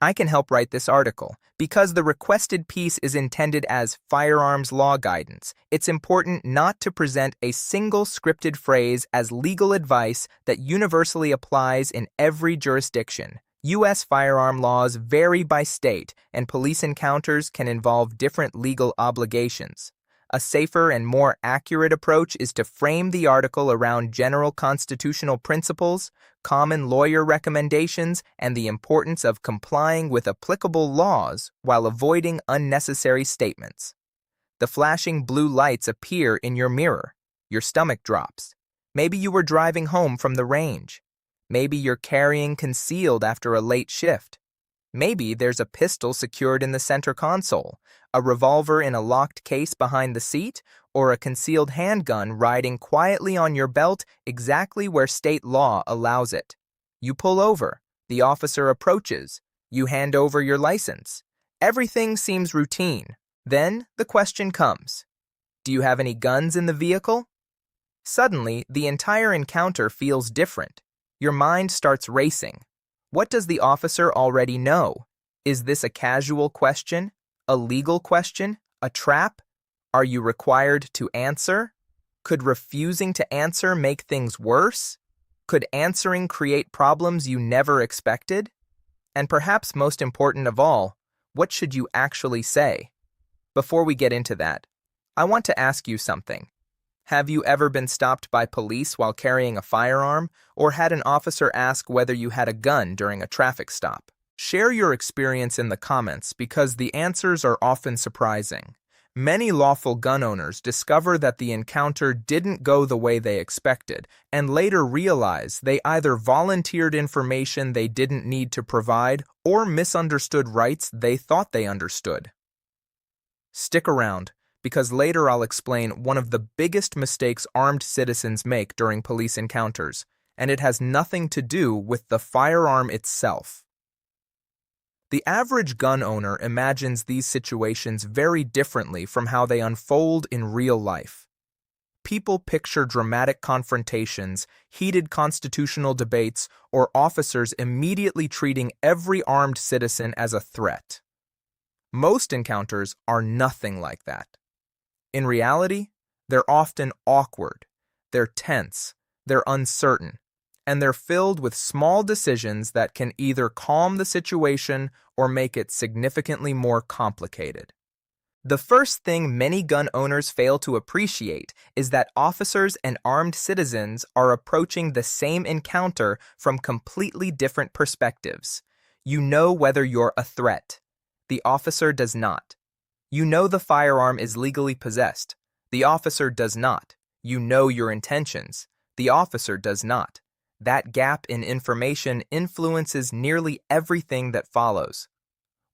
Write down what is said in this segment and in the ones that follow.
I can help write this article. Because the requested piece is intended as firearms law guidance, it's important not to present a single scripted phrase as legal advice that universally applies in every jurisdiction. U.S. firearm laws vary by state, and police encounters can involve different legal obligations. A safer and more accurate approach is to frame the article around general constitutional principles, common lawyer recommendations, and the importance of complying with applicable laws while avoiding unnecessary statements. The flashing blue lights appear in your mirror. Your stomach drops. Maybe you were driving home from the range. Maybe you're carrying concealed after a late shift. Maybe there's a pistol secured in the center console, a revolver in a locked case behind the seat, or a concealed handgun riding quietly on your belt exactly where state law allows it. You pull over. The officer approaches. You hand over your license. Everything seems routine. Then the question comes. Do you have any guns in the vehicle? Suddenly, the entire encounter feels different. Your mind starts racing. What does the officer already know? Is this a casual question? A legal question? A trap? Are you required to answer? Could refusing to answer make things worse? Could answering create problems you never expected? And perhaps most important of all, what should you actually say? Before we get into that, I want to ask you something. Have you ever been stopped by police while carrying a firearm, or had an officer ask whether you had a gun during a traffic stop? Share your experience in the comments because the answers are often surprising. Many lawful gun owners discover that the encounter didn't go the way they expected, and later realize they either volunteered information they didn't need to provide or misunderstood rights they thought they understood. Stick around, because later I'll explain one of the biggest mistakes armed citizens make during police encounters, and it has nothing to do with the firearm itself. The average gun owner imagines these situations very differently from how they unfold in real life. People picture dramatic confrontations, heated constitutional debates, or officers immediately treating every armed citizen as a threat. Most encounters are nothing like that. In reality, they're often awkward, they're tense, they're uncertain, and they're filled with small decisions that can either calm the situation or make it significantly more complicated. The first thing many gun owners fail to appreciate is that officers and armed citizens are approaching the same encounter from completely different perspectives. You know whether you're a threat. The officer does not. You know the firearm is legally possessed. The officer does not. You know your intentions. The officer does not. That gap in information influences nearly everything that follows.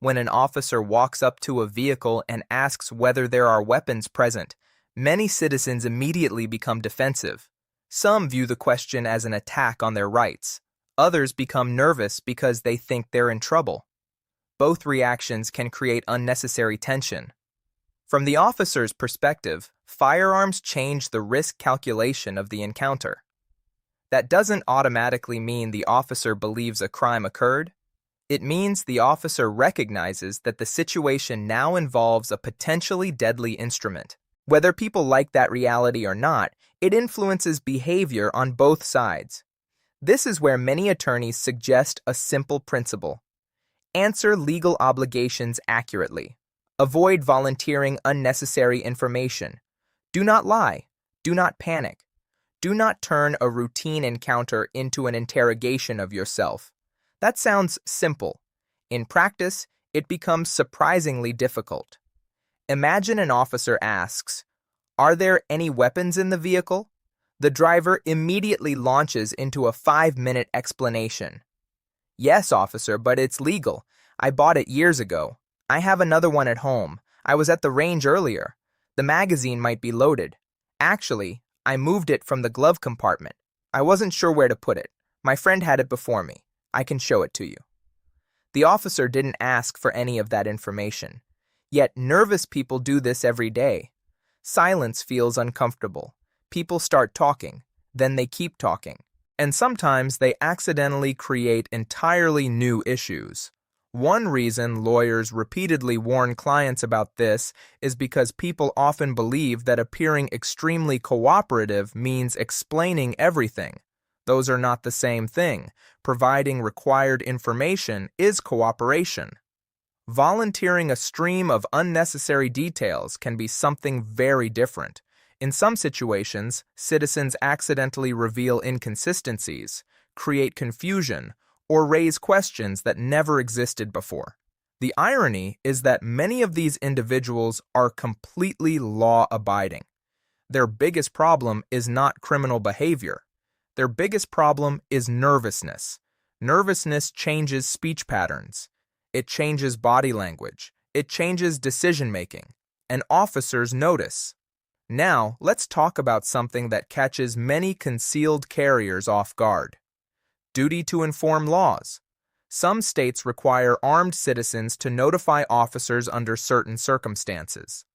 When an officer walks up to a vehicle and asks whether there are weapons present, many citizens immediately become defensive. Some view the question as an attack on their rights. Others become nervous because they think they're in trouble. Both reactions can create unnecessary tension. From the officer's perspective, firearms change the risk calculation of the encounter. That doesn't automatically mean the officer believes a crime occurred. It means the officer recognizes that the situation now involves a potentially deadly instrument. Whether people like that reality or not, it influences behavior on both sides. This is where many attorneys suggest a simple principle. Answer legal obligations accurately. Avoid volunteering unnecessary information. Do not lie. Do not panic. Do not turn a routine encounter into an interrogation of yourself. That sounds simple. In practice, it becomes surprisingly difficult. Imagine an officer asks, "Are there any weapons in the vehicle?" The driver immediately launches into a 5-minute explanation. "Yes, officer, but it's legal. I bought it years ago. I have another one at home. I was at the range earlier. The magazine might be loaded. Actually, I moved it from the glove compartment. I wasn't sure where to put it. My friend had it before me. I can show it to you." The officer didn't ask for any of that information. Yet nervous people do this every day. Silence feels uncomfortable. People start talking, then they keep talking. And sometimes they accidentally create entirely new issues. One reason lawyers repeatedly warn clients about this is because people often believe that appearing extremely cooperative means explaining everything. Those are not the same thing. Providing required information is cooperation. Volunteering a stream of unnecessary details can be something very different. In some situations, citizens accidentally reveal inconsistencies, create confusion, or raise questions that never existed before. The irony is that many of these individuals are completely law-abiding. Their biggest problem is not criminal behavior. Their biggest problem is nervousness. Nervousness changes speech patterns. It changes body language. It changes decision-making. And officers notice. Now, let's talk about something that catches many concealed carriers off guard. Duty to inform laws. Some states require armed citizens to notify officers under certain circumstances.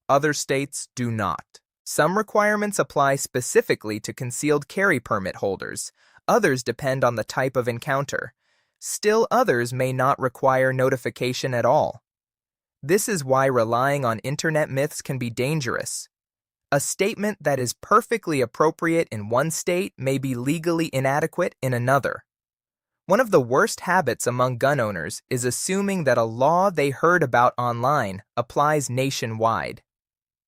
Other states do not. Some requirements apply specifically to concealed carry permit holders. Others depend on the type of encounter. Still others may not require notification at all. This is why relying on internet myths can be dangerous. A statement that is perfectly appropriate in one state may be legally inadequate in another. One of the worst habits among gun owners is assuming that a law they heard about online applies nationwide.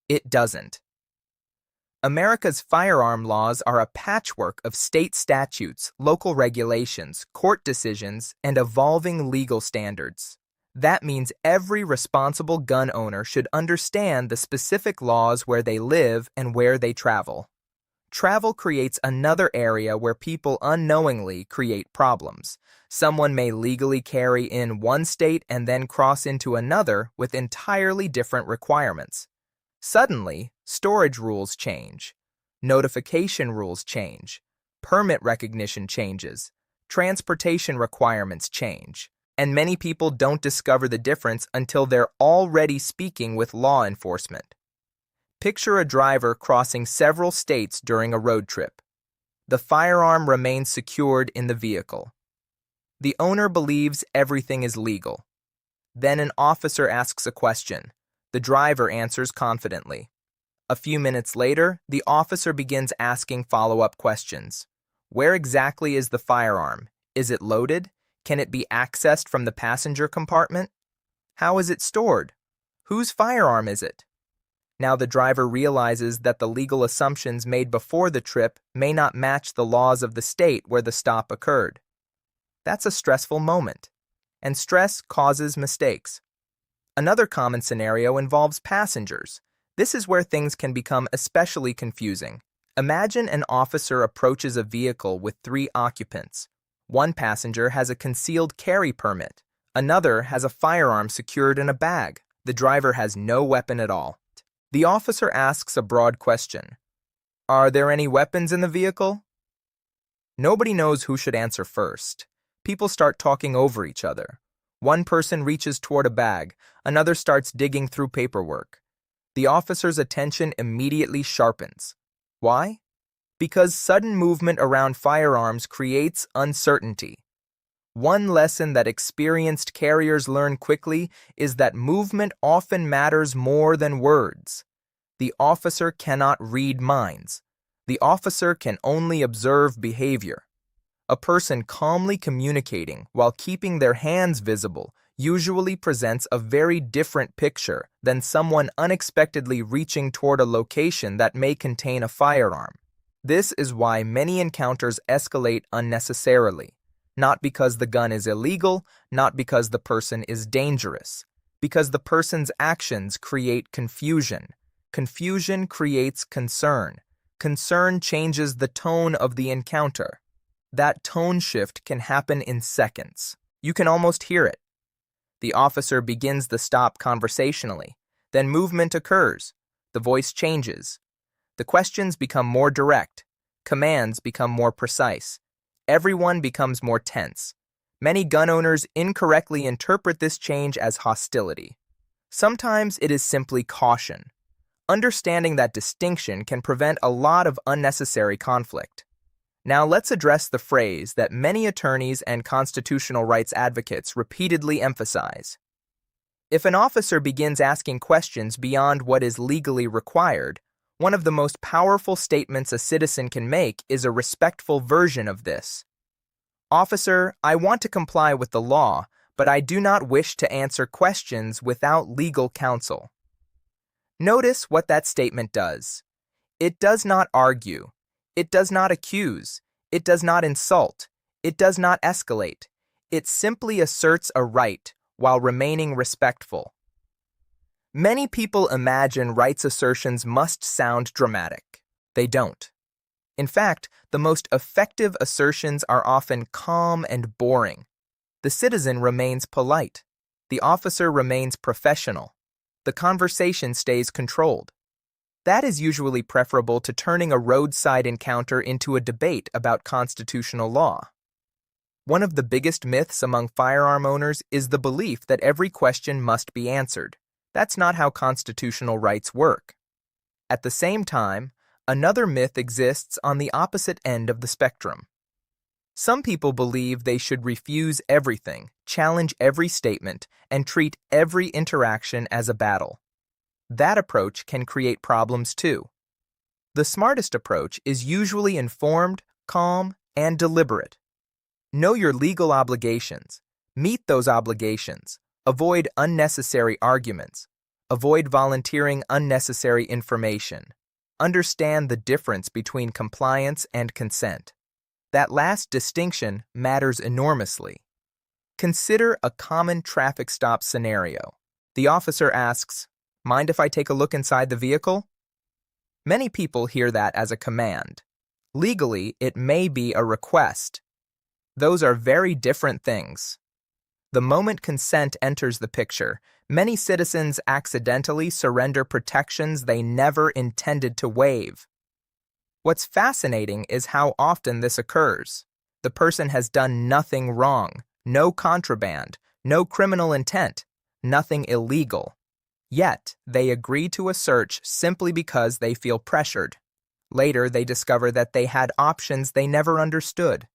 It doesn't. America's firearm laws are a patchwork of state statutes, local regulations, court decisions, and evolving legal standards. That means every responsible gun owner should understand the specific laws where they live and where they travel. Travel creates another area where people unknowingly create problems. Someone may legally carry in one state and then cross into another with entirely different requirements. Suddenly, storage rules change. Notification rules change. Permit recognition changes. Transportation requirements change. And many people don't discover the difference until they're already speaking with law enforcement. Picture a driver crossing several states during a road trip. The firearm remains secured in the vehicle. The owner believes everything is legal. Then an officer asks a question. The driver answers confidently. A few minutes later, the officer begins asking follow-up questions. Where exactly is the firearm? Is it loaded? Can it be accessed from the passenger compartment? How is it stored? Whose firearm is it? Now the driver realizes that the legal assumptions made before the trip may not match the laws of the state where the stop occurred. That's a stressful moment, and stress causes mistakes. Another common scenario involves passengers. This is where things can become especially confusing. Imagine an officer approaches a vehicle with 3 occupants. One passenger has a concealed carry permit. Another has a firearm secured in a bag. The driver has no weapon at all. The officer asks a broad question. Are there any weapons in the vehicle? Nobody knows who should answer first. People start talking over each other. One person reaches toward a bag. Another starts digging through paperwork. The officer's attention immediately sharpens. Why? Because sudden movement around firearms creates uncertainty. One lesson that experienced carriers learn quickly is that movement often matters more than words. The officer cannot read minds. The officer can only observe behavior. A person calmly communicating while keeping their hands visible usually presents a very different picture than someone unexpectedly reaching toward a location that may contain a firearm. This is why many encounters escalate unnecessarily, not because the gun is illegal, not because the person is dangerous, because the person's actions create confusion. Confusion creates concern. Concern changes the tone of the encounter. That tone shift can happen in seconds. You can almost hear it. The officer begins the stop conversationally. Then movement occurs. The voice changes. The questions become more direct. Commands become more precise. Everyone becomes more tense. Many gun owners incorrectly interpret this change as hostility. Sometimes it is simply caution. Understanding that distinction can prevent a lot of unnecessary conflict. Now let's address the phrase that many attorneys and constitutional rights advocates repeatedly emphasize. If an officer begins asking questions beyond what is legally required, one of the most powerful statements a citizen can make is a respectful version of this. "Officer, I want to comply with the law, but I do not wish to answer questions without legal counsel." Notice what that statement does. It does not argue. It does not accuse. It does not insult. It does not escalate. It simply asserts a right while remaining respectful. Many people imagine rights assertions must sound dramatic. They don't. In fact, the most effective assertions are often calm and boring. The citizen remains polite. The officer remains professional. The conversation stays controlled. That is usually preferable to turning a roadside encounter into a debate about constitutional law. One of the biggest myths among firearm owners is the belief that every question must be answered. That's not how constitutional rights work. At the same time, another myth exists on the opposite end of the spectrum. Some people believe they should refuse everything, challenge every statement, and treat every interaction as a battle. That approach can create problems too. The smartest approach is usually informed, calm, and deliberate. Know your legal obligations. Meet those obligations. Avoid unnecessary arguments. Avoid volunteering unnecessary information. Understand the difference between compliance and consent. That last distinction matters enormously. Consider a common traffic stop scenario. The officer asks, "Mind if I take a look inside the vehicle?" Many people hear that as a command. Legally, it may be a request. Those are very different things. The moment consent enters the picture, many citizens accidentally surrender protections they never intended to waive. What's fascinating is how often this occurs. The person has done nothing wrong, no contraband, no criminal intent, nothing illegal. Yet, they agree to a search simply because they feel pressured. Later, they discover that they had options they never understood.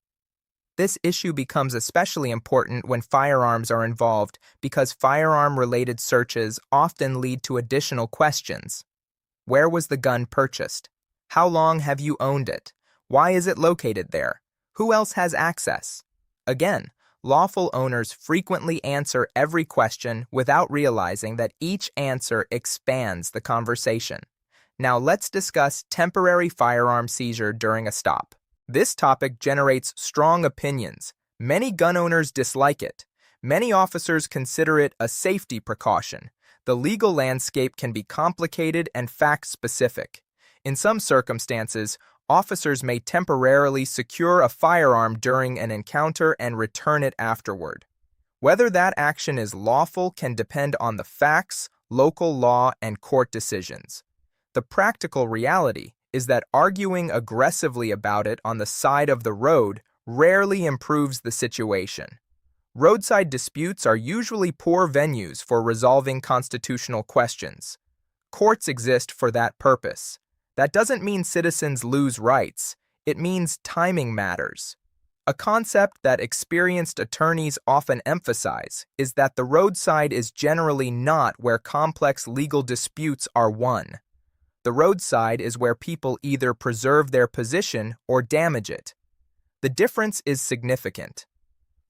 This issue becomes especially important when firearms are involved because firearm-related searches often lead to additional questions. Where was the gun purchased? How long have you owned it? Why is it located there? Who else has access? Again, lawful owners frequently answer every question without realizing that each answer expands the conversation. Now let's discuss temporary firearm seizure during a stop. This topic generates strong opinions. Many gun owners dislike it. Many officers consider it a safety precaution. The legal landscape can be complicated and fact-specific. In some circumstances, officers may temporarily secure a firearm during an encounter and return it afterward. Whether that action is lawful can depend on the facts, local law, and court decisions. The practical reality is that arguing aggressively about it on the side of the road rarely improves the situation. Roadside disputes are usually poor venues for resolving constitutional questions. Courts exist for that purpose. That doesn't mean citizens lose rights. It means timing matters. A concept that experienced attorneys often emphasize is that the roadside is generally not where complex legal disputes are won. The roadside is where people either preserve their position or damage it. The difference is significant.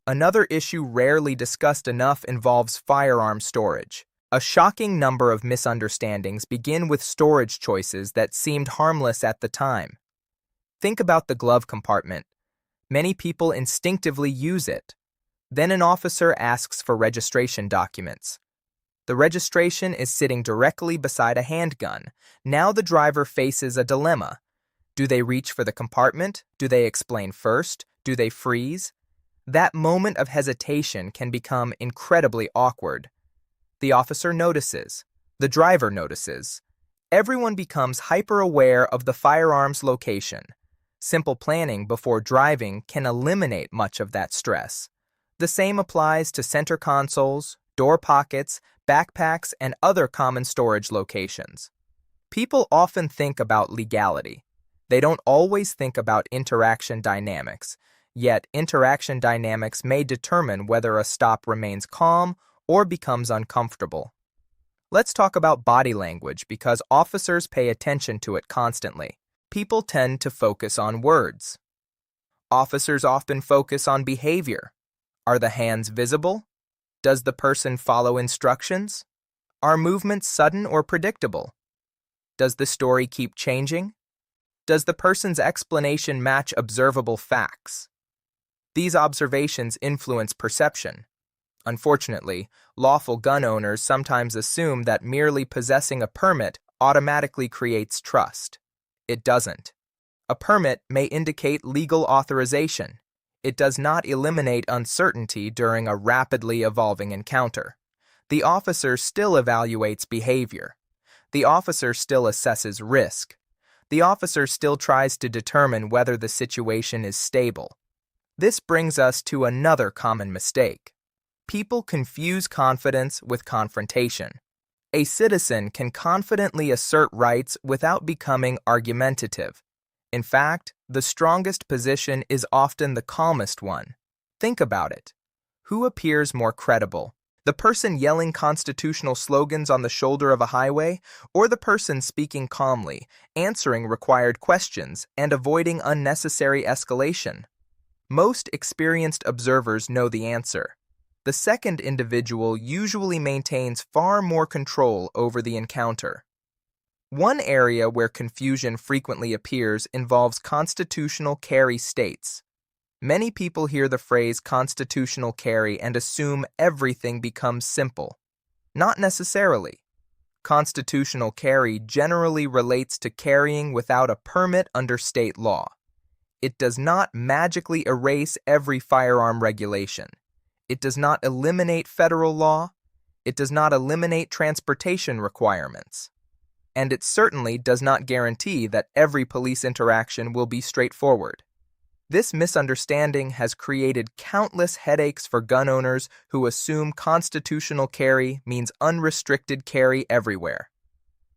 Another issue rarely discussed enough involves firearm storage. A shocking number of misunderstandings begin with storage choices that seemed harmless at the time. Think about the glove compartment. Many people instinctively use it. Then an officer asks for registration documents. The registration is sitting directly beside a handgun. Now the driver faces a dilemma. Do they reach for the compartment? Do they explain first? Do they freeze? That moment of hesitation can become incredibly awkward. The officer notices. The driver notices. Everyone becomes hyper-aware of the firearm's location. Simple planning before driving can eliminate much of that stress. The same applies to center consoles, door pockets, backpacks, and other common storage locations. People often think about legality. They don't always think about interaction dynamics, yet interaction dynamics may determine whether a stop remains calm or becomes uncomfortable. Let's talk about body language because officers pay attention to it constantly. People tend to focus on words. Officers often focus on behavior. Are the hands visible? Does the person follow instructions? Are movements sudden or predictable? Does the story keep changing? Does the person's explanation match observable facts? These observations influence perception. Unfortunately, lawful gun owners sometimes assume that merely possessing a permit automatically creates trust. It doesn't. A permit may indicate legal authorization. It does not eliminate uncertainty during a rapidly evolving encounter. The officer still evaluates behavior. The officer still assesses risk. The officer still tries to determine whether the situation is stable. This brings us to another common mistake. People confuse confidence with confrontation. A citizen can confidently assert rights without becoming argumentative. In fact, the strongest position is often the calmest one. Think about it. Who appears more credible? The person yelling constitutional slogans on the shoulder of a highway, or the person speaking calmly, answering required questions, and avoiding unnecessary escalation? Most experienced observers know the answer. The second individual usually maintains far more control over the encounter. One area where confusion frequently appears involves constitutional carry states. Many people hear the phrase constitutional carry and assume everything becomes simple. Not necessarily. Constitutional carry generally relates to carrying without a permit under state law. It does not magically erase every firearm regulation. It does not eliminate federal law. It does not eliminate transportation requirements. And it certainly does not guarantee that every police interaction will be straightforward. This misunderstanding has created countless headaches for gun owners who assume constitutional carry means unrestricted carry everywhere.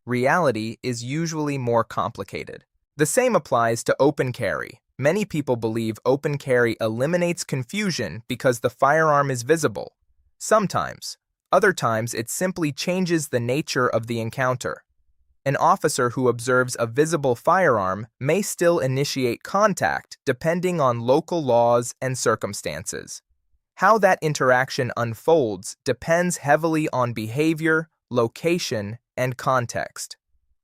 Reality is usually more complicated. The same applies to open carry. Many people believe open carry eliminates confusion because the firearm is visible. Sometimes. Other times it simply changes the nature of the encounter. An officer who observes a visible firearm may still initiate contact depending on local laws and circumstances. How that interaction unfolds depends heavily on behavior, location, and context.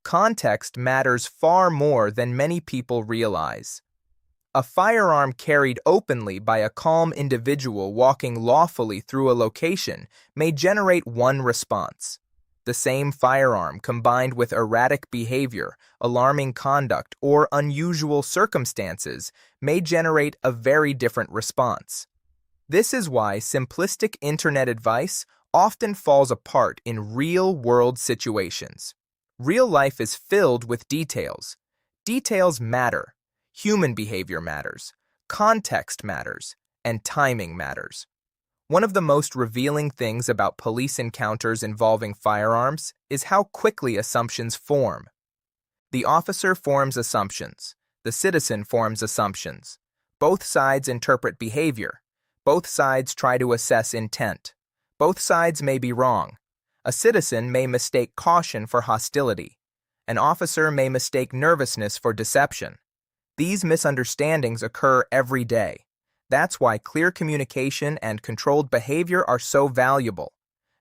Context matters far more than many people realize. A firearm carried openly by a calm individual walking lawfully through a location may generate one response. The same firearm combined with erratic behavior, alarming conduct, or unusual circumstances may generate a very different response. This is why simplistic internet advice often falls apart in real-world situations. Real life is filled with details. Details matter. Human behavior matters. Context matters. And timing matters. One of the most revealing things about police encounters involving firearms is how quickly assumptions form. The officer forms assumptions. The citizen forms assumptions. Both sides interpret behavior. Both sides try to assess intent. Both sides may be wrong. A citizen may mistake caution for hostility. An officer may mistake nervousness for deception. These misunderstandings occur every day. That's why clear communication and controlled behavior are so valuable.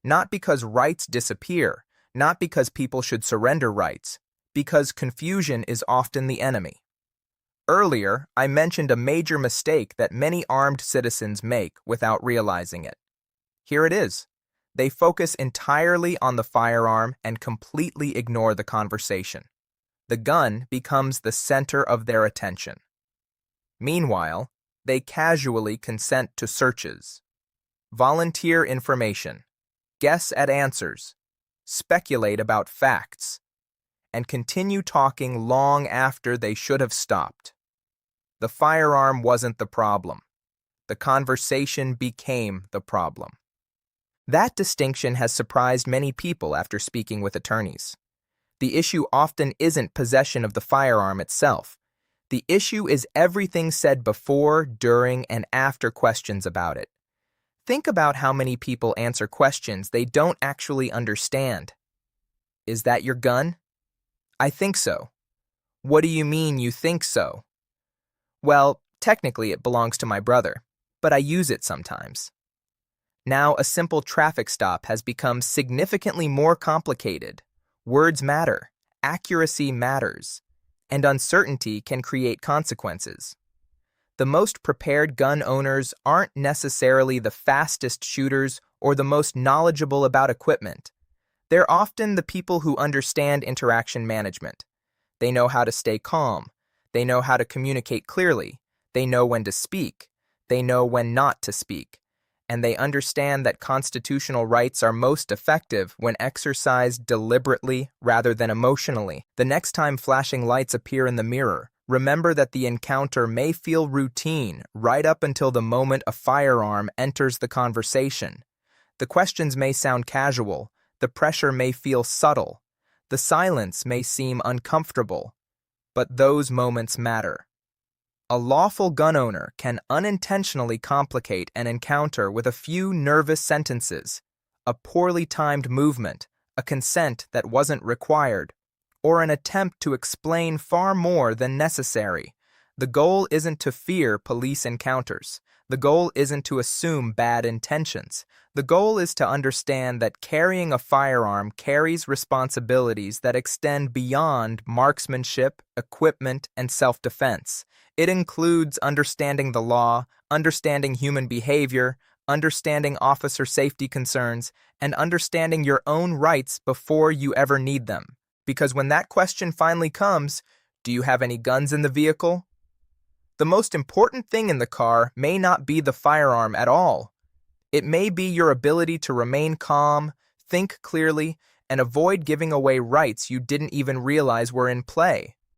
Not because rights disappear, not because people should surrender rights, because confusion is often the enemy. Earlier, I mentioned a major mistake that many armed citizens make without realizing it. Here it is. They focus entirely on the firearm and completely ignore the conversation. The gun becomes the center of their attention. Meanwhile, they casually consent to searches, volunteer information, guess at answers, speculate about facts, and continue talking long after they should have stopped. The firearm wasn't the problem. The conversation became the problem. That distinction has surprised many people after speaking with attorneys. The issue often isn't possession of the firearm itself. The issue is everything said before, during, and after questions about it. Think about how many people answer questions they don't actually understand. Is that your gun? I think so. What do you mean you think so? Well, technically it belongs to my brother, but I use it sometimes. Now a simple traffic stop has become significantly more complicated. Words matter, accuracy matters, and uncertainty can create consequences. The most prepared gun owners aren't necessarily the fastest shooters or the most knowledgeable about equipment. They're often the people who understand interaction management. They know how to stay calm. They know how to communicate clearly. They know when to speak. They know when not to speak. And they understand that constitutional rights are most effective when exercised deliberately rather than emotionally. The next time flashing lights appear in the mirror, remember that the encounter may feel routine right up until the moment a firearm enters the conversation. The questions may sound casual. The pressure may feel subtle. The silence may seem uncomfortable. But those moments matter. A lawful gun owner can unintentionally complicate an encounter with a few nervous sentences, a poorly timed movement, a consent that wasn't required, or an attempt to explain far more than necessary. The goal isn't to fear police encounters. The goal isn't to assume bad intentions. The goal is to understand that carrying a firearm carries responsibilities that extend beyond marksmanship, equipment, and self-defense. It includes understanding the law, understanding human behavior, understanding officer safety concerns, and understanding your own rights before you ever need them. Because when that question finally comes, do you have any guns in the vehicle? The most important thing in the car may not be the firearm at all. It may be your ability to remain calm, think clearly, and avoid giving away rights you didn't even realize were in play.